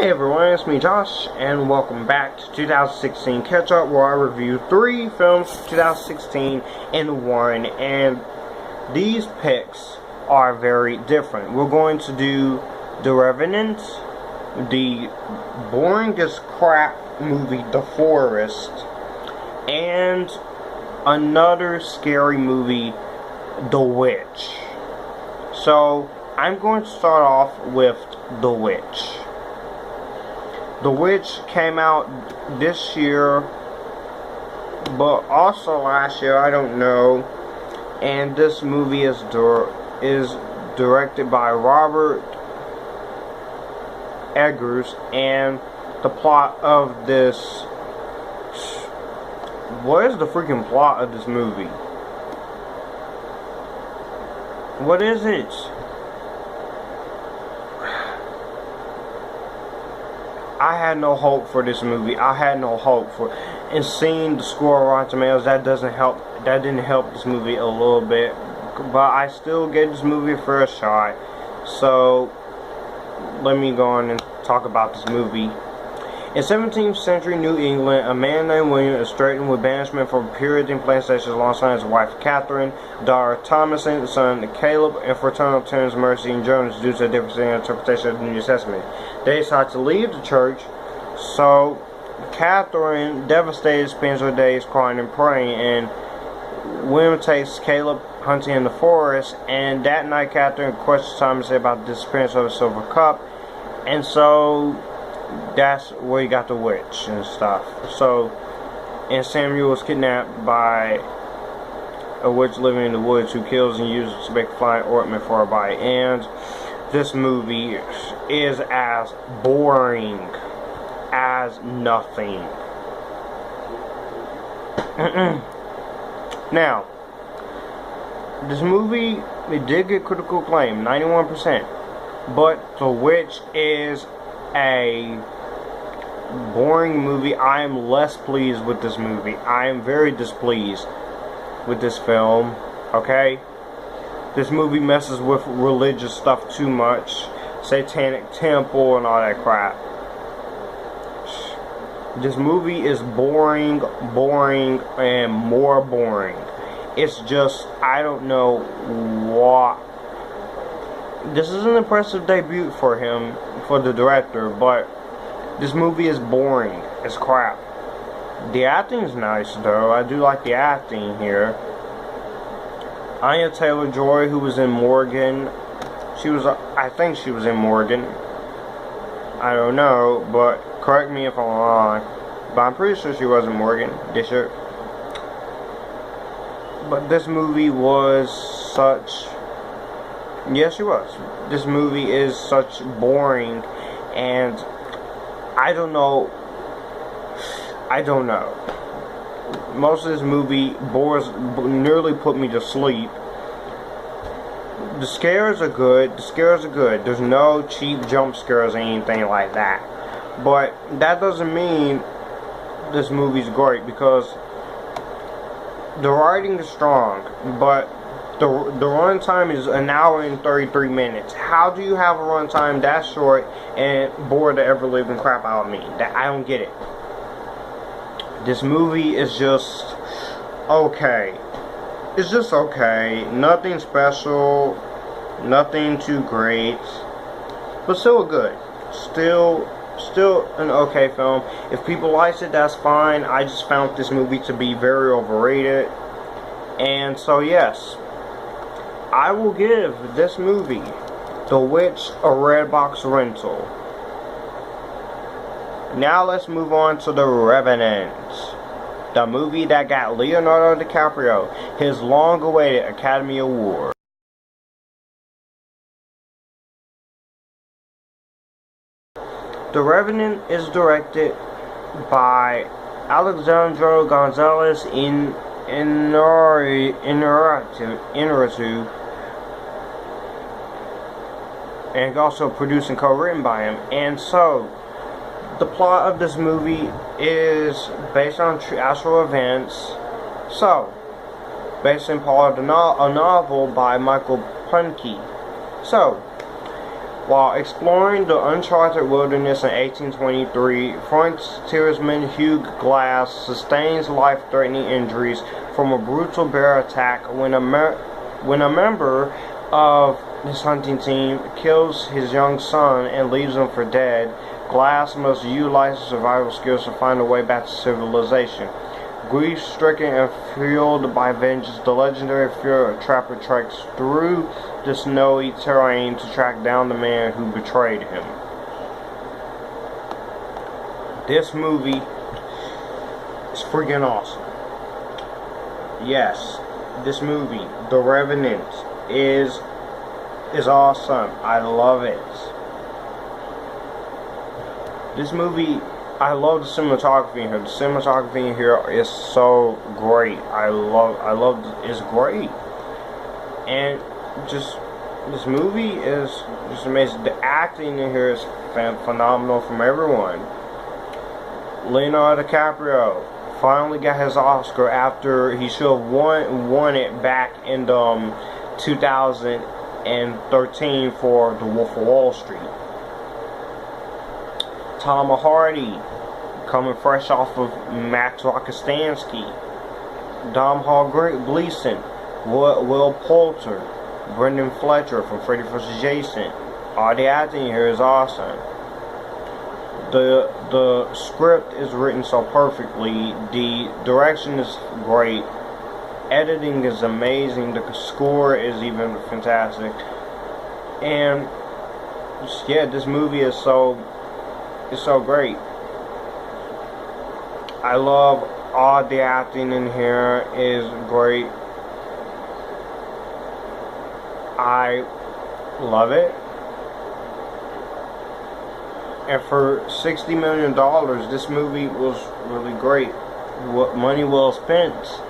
Hey everyone, it's me Josh, and welcome back to 2016 Catch Up, where I review 3 films from 2016 in one, and these picks are very different. We're going to do The Revenant, the boringest crap movie, The Forest, and another scary movie, The Witch. So, I'm going to start off with The Witch. The Witch came out this year, but also last year, I don't know. And this movie is directed by Robert Eggers, and the plot of this... What is the freaking plot of this movie? What is it? I had no hope for this movie. I had no hope for, and seeing the score on Rotten Tomatoes, that doesn't help. That didn't help this movie a little bit, but I still gave this movie a first shot. So let me go on and talk about this movie. In 17th century New England, a man named William is threatened with banishment for Puritan plantations alongside his wife Catherine, daughter Thomason, son Caleb, and fraternal twins Mercy and Jonas due to a difference in interpretation of the New Testament. They decide to leave the church, so Catherine, devastated, spends her days crying and praying, and William takes Caleb hunting in the forest, and that night Catherine questions Thomas about the disappearance of the silver cup, and so that's where you got the witch and stuff. So, and Samuel is kidnapped by a witch living in the woods who kills and uses to make a flying ointment for her body. And this movie is as boring as nothing. Now, this movie, it did get critical acclaim, 91%. But The Witch is a boring movie. I am less pleased with this movie. I am very displeased with this film. Okay? This movie messes with religious stuff too much. Satanic temple and all that crap. This movie is boring, and more boring. It's just, I don't know what. This is an impressive debut for him, for the director, but this movie is boring as crap. The acting is nice though. I do like the acting here. Anya Taylor-Joy, who was in Morgan, I think she was in Morgan. I don't know, but correct me if I'm wrong. But I'm pretty sure she was in Morgan this year. But this movie was such... Yes, she was. This movie is such boring, and I don't know. Most of this movie nearly put me to sleep. The scares are good. There's no cheap jump scares or anything like that. But that doesn't mean this movie's great, because the writing is strong, but the runtime is an hour and 33 minutes. How do you have a runtime that short and bore the ever-living crap out of me? I don't get it. This movie is just okay. It's just okay. Nothing special. Nothing too great. But still good. Still an okay film. If people like it, that's fine. I just found this movie to be very overrated. And so yes, I will give this movie, The Witch, a red box rental. Now let's move on to The Revenant, the movie that got Leonardo DiCaprio his long-awaited Academy Award. The Revenant is directed by Alejandro Gonzalez Inarritu, and also produced and co-written by him. And so, the plot of this movie is based on actual events. So, based in part of a novel by Michael Punke. So, While exploring the uncharted wilderness in 1823, frontiersman Hugh Glass sustains life-threatening injuries from a brutal bear attack when a member of his hunting team kills his young son and leaves him for dead. Glass must utilize his survival skills to find a way back to civilization. Grief-stricken and fueled by vengeance, the legendary trapper treks through the snowy terrain to track down the man who betrayed him. This movie is freaking awesome. Yes, this movie, The Revenant, is awesome. I love it. This movie, I love the cinematography in here. The cinematography in here is so great. It's great. And just, this movie is just amazing. The acting in here is phenomenal from everyone. Leonardo DiCaprio finally got his Oscar after he should have won it back in 2013 for The Wolf of Wall Street. Tom Hardy, coming fresh off of Max Rockastansky. Domhnall Gleeson, Will Poulter, Brendan Fletcher from Freddy vs. Jason. All the acting here is awesome. The script is written so perfectly. The direction is great. Editing is amazing. The score is even fantastic. And yeah, this movie is so great. I love all the acting in here is great. I love it. And for $60 million, this movie was really great. What money well spent.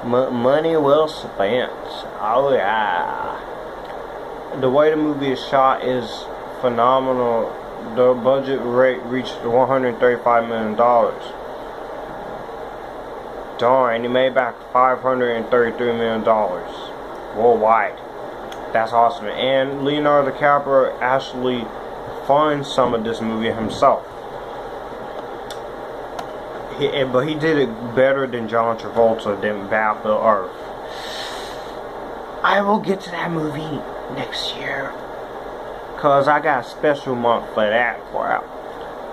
Money well spent. Oh yeah. The way the movie is shot is phenomenal. The budget rate reached $135 million. Darn, he made back $533 million worldwide. That's awesome. And Leonardo DiCaprio actually funds some of this movie himself. But he did it better than John Travolta than Battlefield Earth. I will get to that movie next year, cause I got a special month for that crap.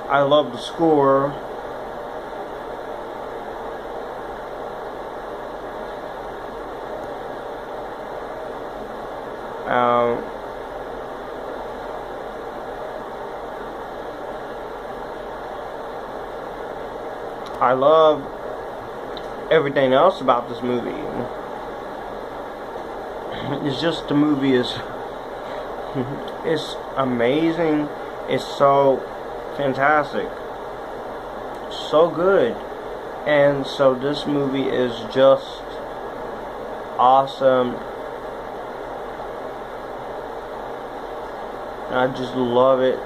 I love the score. I love everything else about this movie. It's just, the movie is it's amazing. It's so fantastic, so good. And so this movie is just awesome. I just love it.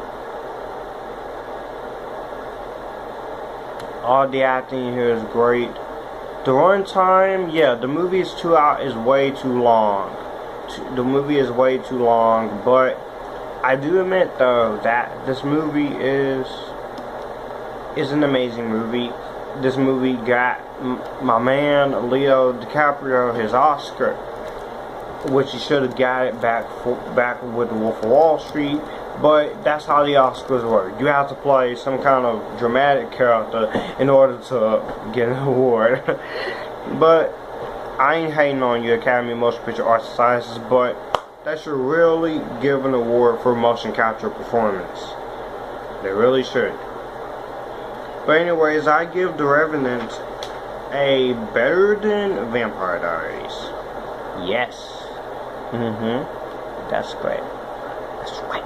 All the acting here is great. The runtime, yeah, the movie is way too long. The movie is way too long, but I do admit though that this movie is an amazing movie. This movie got my man Leo DiCaprio his Oscar, which he should have got it back with The Wolf of Wall Street. But that's how the Oscars work. You have to play some kind of dramatic character in order to get an award. But I ain't hating on you, Academy of Motion Picture Arts and Sciences, but they should really give an award for motion capture performance. They really should. But anyways, I give The Revenant a better than Vampire Diaries. Yes. That's great. That's right.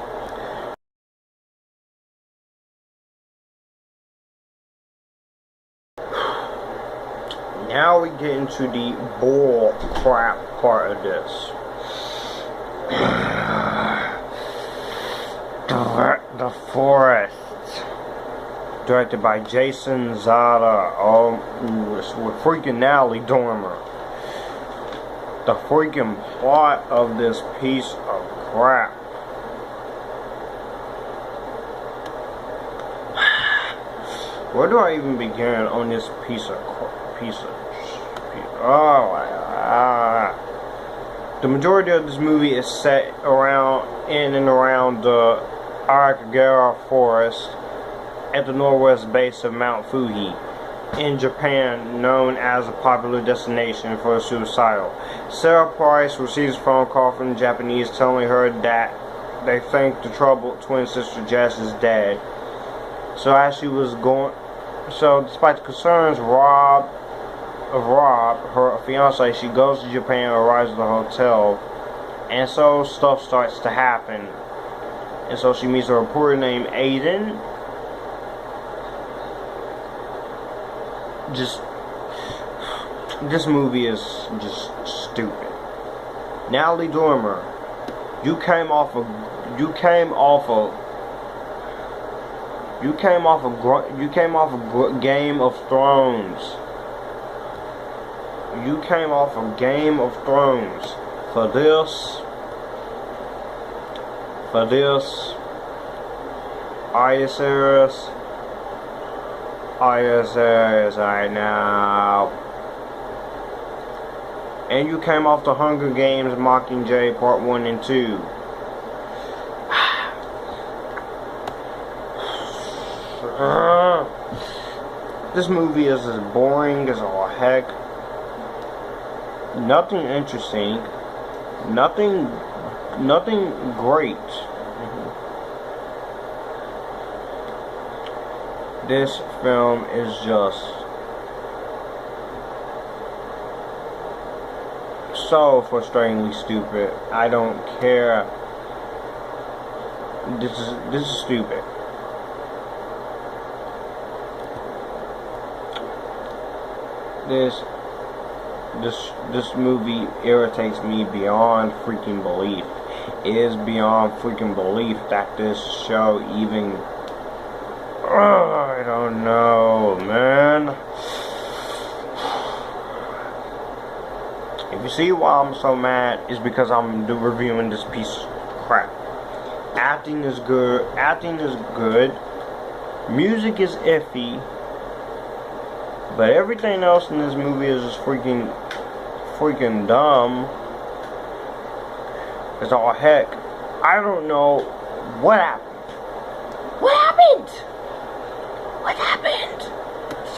Now we get into the bull crap part of this. The Forest. Directed by Jason Zada. Oh, with freaking Natalie Dormer. The freaking plot of this piece of crap Where do I even begin on this oh my god. The majority of this movie is set in and around the Revenant Forest at the northwest base of Mount Fuji in Japan, known as a popular destination for the suicidal. Sarah Price receives a phone call from the Japanese telling her that they think the troubled twin sister Jess is dead. So despite the concerns of Rob, her fiance, she goes to Japan and arrives at the hotel, and so stuff starts to happen. And so she meets a reporter named Aiden. This movie is just stupid. Natalie Dormer, you came off a Game of Thrones. You came off of Game of Thrones. For this, are you serious? Are you serious right now? And you came off the Hunger Games Mockingjay Part 1 and 2. This movie is as boring as all heck. Nothing interesting. Nothing great. This film is just so frustratingly stupid. I don't care. This is stupid. This movie irritates me beyond freaking belief. It is beyond freaking belief that this show even... I don't know, man. If you see why I'm so mad, it's because I'm reviewing this piece of crap. Acting is good. Music is iffy. But everything else in this movie is just freaking dumb. It's all heck. I don't know what happened. What happened? What happened?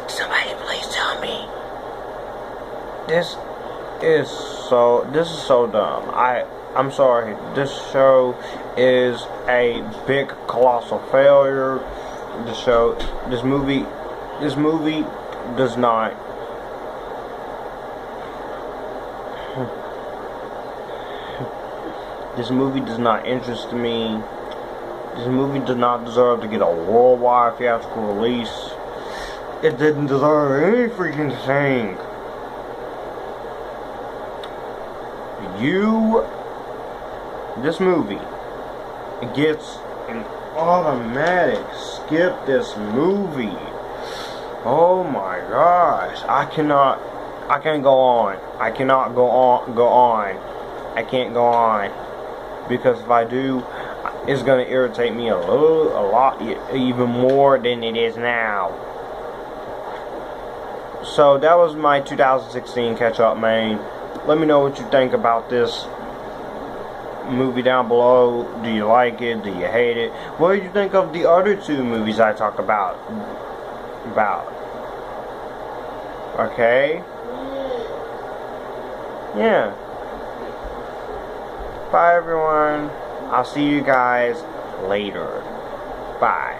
Somebody please tell me. This is so dumb. I'm sorry. This show is a big colossal failure. This movie does not interest me. This movie does not deserve to get a worldwide theatrical release. It didn't deserve any freaking thing. This movie gets an automatic skip this movie. Oh my gosh, I can't go on. I cannot go on. I can't go on. Because if I do, it's gonna irritate me a lot, even more than it is now. So that was my 2016 catch-up, man. Let me know what you think about this movie down below. Do you like it? Do you hate it? What did you think of the other two movies I talk about? Okay? Yeah. Bye, everyone. I'll see you guys later. Bye.